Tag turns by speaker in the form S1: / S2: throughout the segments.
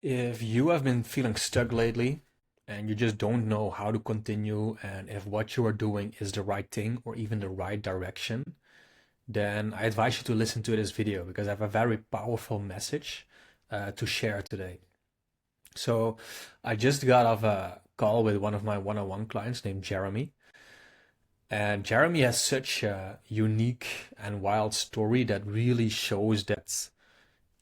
S1: If you have been feeling stuck lately and you just don't know how to continue and if what you are doing is the right thing or even the right direction, then I advise you to listen to this video because I have a very powerful message to share today. So I just got off a call with one of my one-on-one clients named Jeremy. And Jeremy has such a unique and wild story that really shows that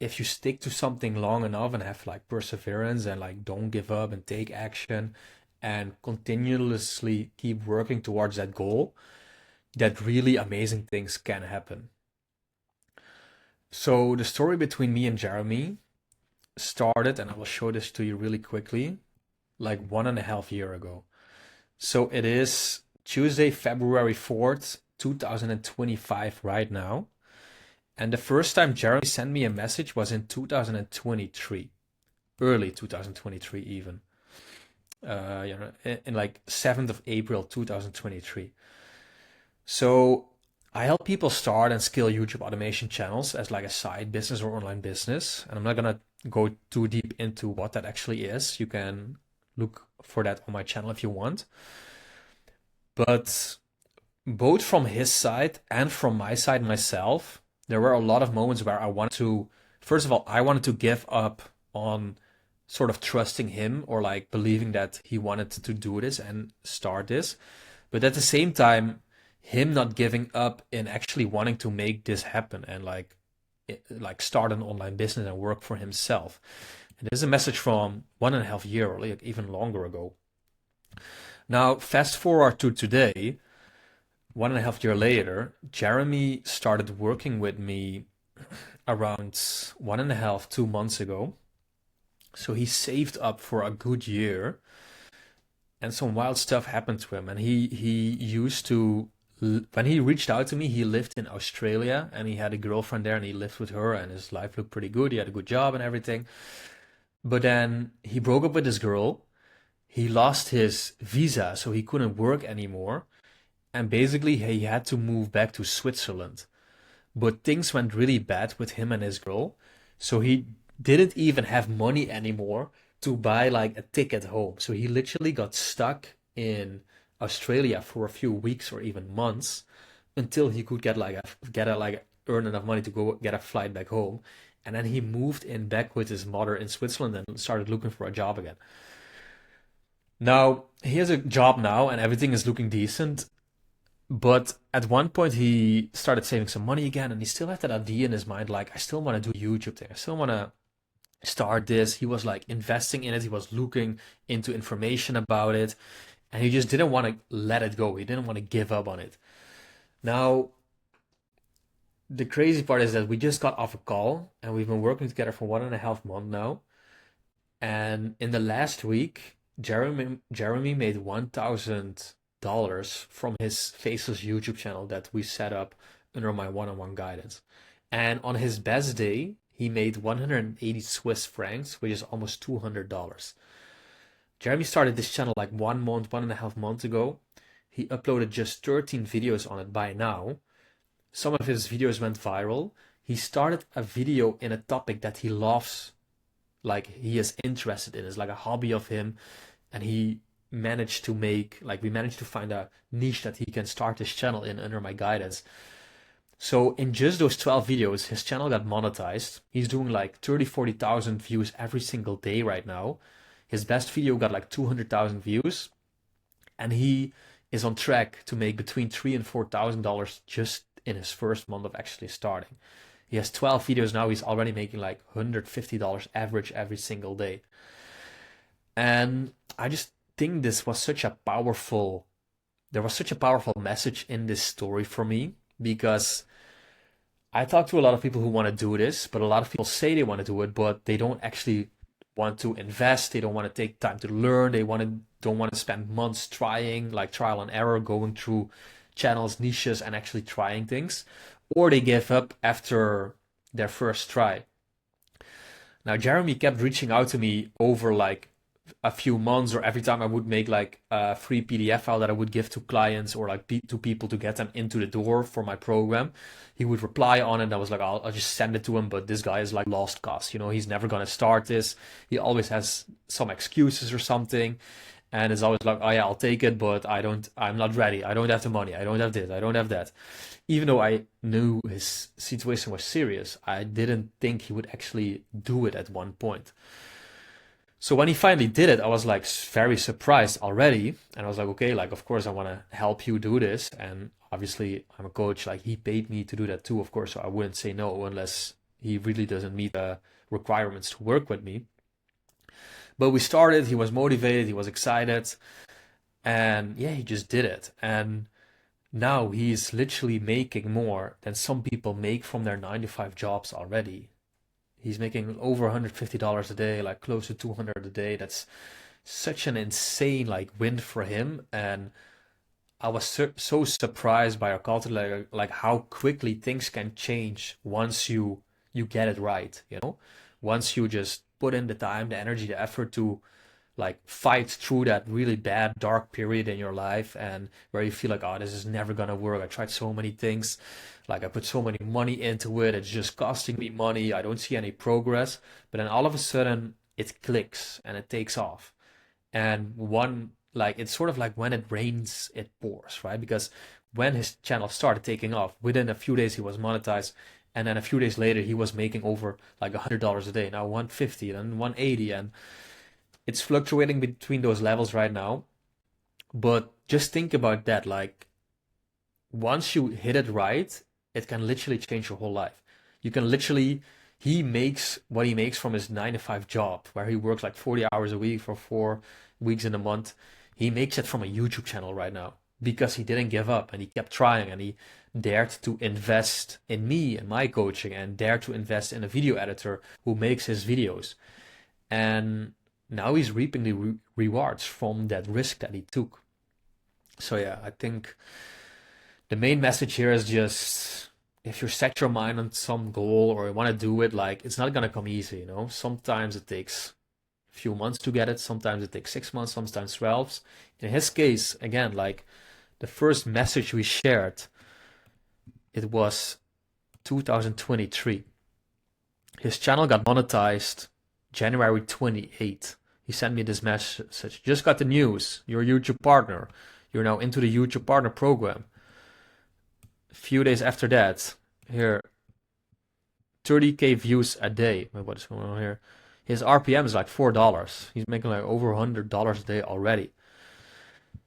S1: if you stick to something long enough and have like perseverance and like don't give up and take action and continuously keep working towards that goal, that really amazing things can happen. So the story between me and Jeremy started, and I will show this to you really quickly, like 1.5 years ago. So it is Tuesday, February 4th, 2025 right now. And the first time Jeremy sent me a message was in 2023, early 2023 even. In like 7th of April 2023. So I help people start and scale YouTube automation channels as like a side business or online business. And I'm not gonna go too deep into what that actually is. You can look for that on my channel if you want. But both from his side and from my side myself, there were a lot of moments where I wanted to, first of all, I wanted to give up on sort of trusting him or like believing that he wanted to do this and start this. But at the same time, him not giving up in actually wanting to make this happen and like start an online business and work for himself. And this is a message from 1.5 years or like even longer ago. Now, fast forward to today, 1.5 years later, Jeremy started working with me around 1.5, 2 months ago. So he saved up for a good year, and some wild stuff happened to him. And he used to when he reached out to me, he lived in Australia and he had a girlfriend there and he lived with her and his life looked pretty good. He had a good job and everything. But then he broke up with this girl. He lost his visa, so he couldn't work anymore. And basically, he had to move back to Switzerland. But things went really bad with him and his girl. So he didn't even have money anymore to buy like a ticket home. So he literally got stuck in Australia for a few weeks or even months until he could earn enough money to go get a flight back home. And then he moved in back with his mother in Switzerland and started looking for a job again. Now, he has a job now and everything is looking decent. But at one point, he started saving some money again, and he still had that idea in his mind, like, I still want to do a YouTube thing. I still want to start this. He was like investing in it. He was looking into information about it, and he just didn't want to let it go. He didn't want to give up on it. Now, the crazy part is that we just got off a call, and we've been working together for 1.5 months now. And in the last week, Jeremy made $1,000 from his Faceless YouTube channel that we set up under my one-on-one guidance. And on his best day, he made 180 Swiss francs, which is almost $200. Jeremy started this channel like 1 month, 1.5 months ago. He uploaded just 13 videos on it by now. Some of his videos went viral. He started a video in a topic that he loves, like he is interested in. It's like a hobby of him, and he managed to make like we managed to find a niche that he can start his channel in under my guidance. So in just those 12 videos, his channel got monetized. He's doing like 30, 40,000 views every single day right now. His best video got like 200,000 views, and he is on track to make between $3,000 and $4,000 just in his first month of actually starting. He has 12 videos now. He's already making like $150 average every single day. And I just think there was such a powerful message in this story for me because I talk to a lot of people who want to do this, but a lot of people say they want to do it, but they don't actually want to invest. They don't want to take time to learn. Don't want to spend months trying, like trial and error, going through channels, niches, and actually trying things, or they give up after their first try. Now, Jeremy kept reaching out to me over like a few months, or every time I would make like a free PDF file that I would give to clients or like to people to get them into the door for my program, he would reply on it. And I was like, I'll just send it to him. But this guy is like lost cause. He's never going to start this. He always has some excuses or something. And it's always like, oh yeah, I'll take it, but I'm not ready. I don't have the money. I don't have this. I don't have that. Even though I knew his situation was serious, I didn't think he would actually do it at one point. So when he finally did it, I was like very surprised already. And I was like, okay, like, of course, I want to help you do this. And obviously, I'm a coach. Like, he paid me to do that too, of course. So I wouldn't say no unless he really doesn't meet the requirements to work with me. But we started, he was motivated, he was excited. And yeah, he just did it. And now he's literally making more than some people make from their 9 to 5 jobs already. He's making over $150 a day, like close to 200 a day. That's such an insane like win for him. And I was so surprised by our culture, like how quickly things can change once you get it right. Once you just put in the time, the energy, the effort to like fight through that really bad dark period in your life, and where you feel like, oh, this is never gonna work. I tried so many things, like I put so many money into it, it's just costing me money, I don't see any progress. But then all of a sudden it clicks and it takes off. And it's sort of like when it rains it pours, right? Because when his channel started taking off, within a few days he was monetized, and then a few days later he was making over like $100 a day, now 150, then 180, and it's fluctuating between those levels right now. But just think about that, like once you hit it right, it can literally change your whole life. You can literally, he makes what he makes from his 9 to 5 job, where he works like 40 hours a week for 4 weeks in a month. He makes it from a YouTube channel right now because he didn't give up and he kept trying, and he dared to invest in me and my coaching, and dared to invest in a video editor who makes his videos. And now he's reaping the rewards from that risk that he took. So yeah, I think the main message here is just, if you set your mind on some goal or you want to do it, like it's not gonna come easy. Sometimes it takes a few months to get it, sometimes it takes 6 months, sometimes 12. In his case, again, like the first message we shared, it was 2023. His channel got monetized January 28th. He sent me this message: just got the news, you're a YouTube partner. You're now into the YouTube partner program. A few days after that, here, 30K views a day. Wait, what is going on here? His RPM is like $4. He's making like over $100 a day already.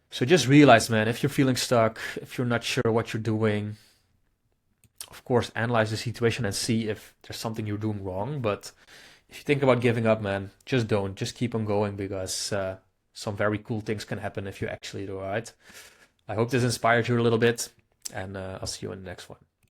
S1: So just realize, man, if you're feeling stuck, if you're not sure what you're doing, of course, analyze the situation and see if there's something you're doing wrong. But if you think about giving up, man, just don't. Just keep on going, because some very cool things can happen if you actually do it right. I hope this inspired you a little bit, and I'll see you in the next one.